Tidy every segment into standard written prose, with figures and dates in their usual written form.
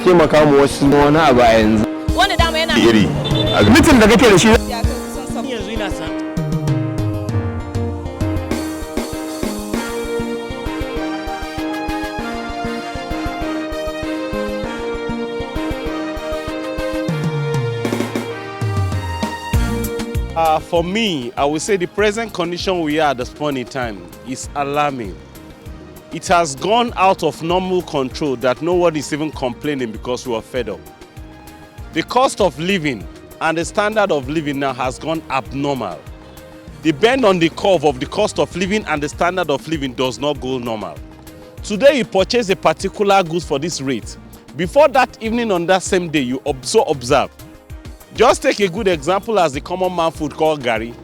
taimaka mu wasu wani abu a yanzu. Wanda dama yana iri. Mitin da kake da shi yanzu ina san. For me, I would say the present condition we are at this point in time is alarming. It has gone out of normal control that no one is even complaining because we are fed up. The cost of living and the standard of living now has gone abnormal. The bend on the curve of the cost of living and the standard of living does not go normal. Today you purchase a particular goods for this rate. Before that evening on that same day, you also observe. Just take a good example as the common man food called Gary.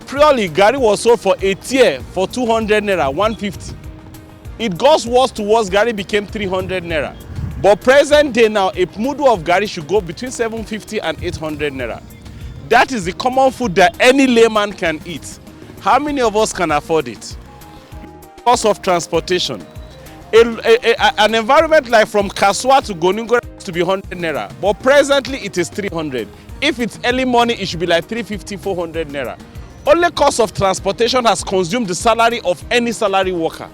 Purely, Gary was sold for a tier for 200 naira, 150. It goes worse towards Gary became 300 naira. But present day now, a mudu of Gary should go between 750 and 800 naira. That is the common food that any layman can eat. How many of us can afford it? Cost of transportation. An environment like from Kaswa to Goningo to be 100 naira, but presently it is 300. If it's early morning, it should be like 350, 400 naira. Only cost of transportation has consumed the salary of any salary worker.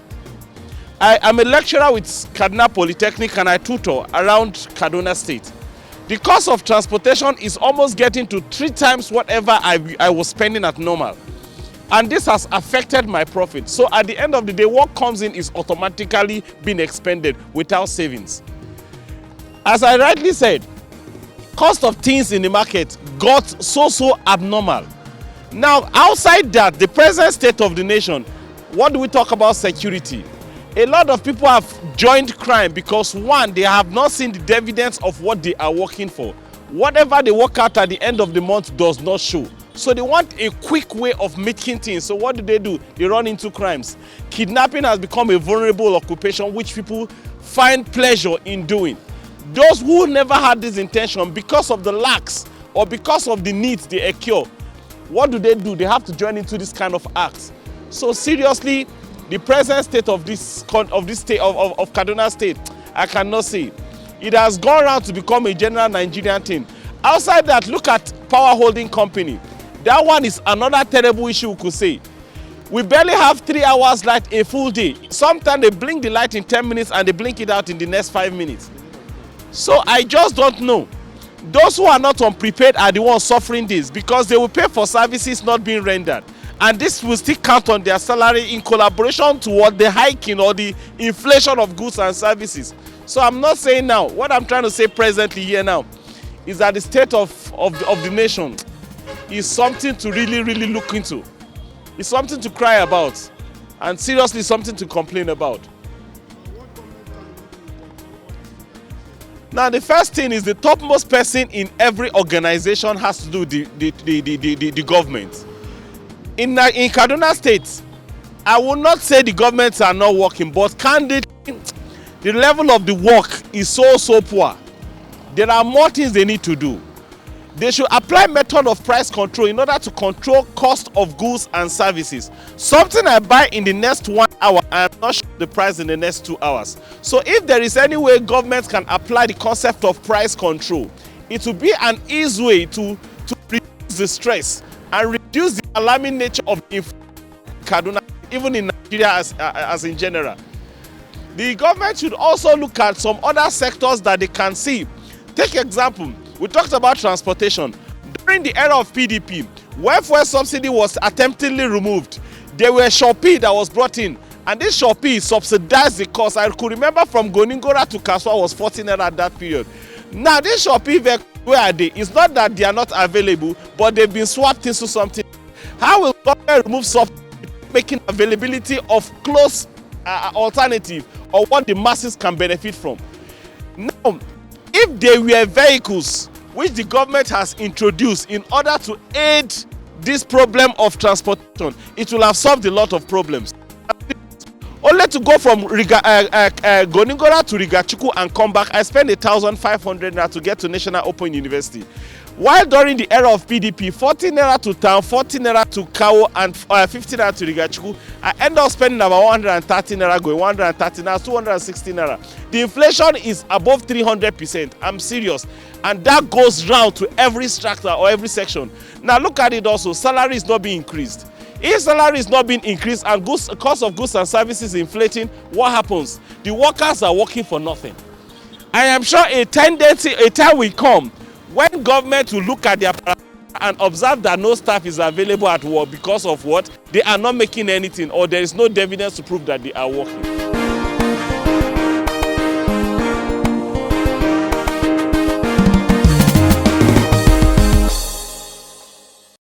I am a lecturer with Kaduna Polytechnic and I tutor around Kaduna State. The cost of transportation is almost getting to 3 times whatever I was spending at normal. And this has affected my profit. So at the end of the day, what comes in is automatically being expended without savings. As I rightly said, cost of things in the market got so abnormal. Now, outside that, the present state of the nation, what do we talk about security? A lot of people have joined crime because one, they have not seen the dividends of what they are working for. Whatever they work out at the end of the month does not show. So they want a quick way of making things. So what do? They run into crimes. Kidnapping has become a vulnerable occupation which people find pleasure in doing. Those who never had this intention because of the lacks or because of the needs they occur, what do? They have to join into this kind of acts. So seriously, the present state of this state of Kaduna State, I cannot say. It has gone around to become a general Nigerian thing. Outside that, look at power holding company. That one is another terrible issue we could say. We barely have 3 hours light a full day. Sometimes they blink the light in 10 minutes and they blink it out in the next 5 minutes. So I just don't know. Those who are not on prepaid are the ones suffering this because they will pay for services not being rendered. And this will still count on their salary in collaboration toward the hiking or the inflation of goods and services. So I'm not saying now, what I'm trying to say presently here now is that the state of the nation is something to really look into. It's something to cry about and seriously something to complain about. Now the first thing is the topmost person in every organization has to do the government. In Kaduna State, I will not say the governments are not working, but the level of the work is so poor. There are more things they need to do. They should apply method of price control in order to control cost of goods and services. Something I buy in the next 1 hour, I am not sure the price in the next 2 hours. So if there is any way government can apply the concept of price control, it will be an easy way to reduce the stress and reduce the alarming nature of Kaduna, even in Nigeria as in general. The government should also look at some other sectors that they can see. Take example, we talked about transportation. During the era of PDP, welfare subsidy was attemptedly removed. There were Shopee that was brought in, and this Shopee subsidized the cost. I could remember from Goningora to Kaswa was 14 naira at that period. Now this Shopee, where are they? It's not that they are not available, but they've been swapped into something. How will government remove subsidy, making availability of close alternative or what the masses can benefit from? Now, if there were vehicles which the government has introduced in order to aid this problem of transportation, it will have solved a lot of problems. Only to go from Goningora to Rigachuku and come back, I spent 1,500 naira to get to National Open University. While during the era of PDP, 40 naira to town, 40 naira to Kawo, and 50 naira to Rigachuku, I end up spending about 130 naira going, 130 naira, 260 naira. The inflation is above 300%. I'm serious. And that goes round to every strata or every section. Now look at it also, salary is not being increased. If salary is not being increased and cost of goods and services inflating, what happens? The workers are working for nothing. I am sure a time will come when government will look at their and observe that no staff is available at work because of what? They are not making anything or there is no evidence to prove that they are working.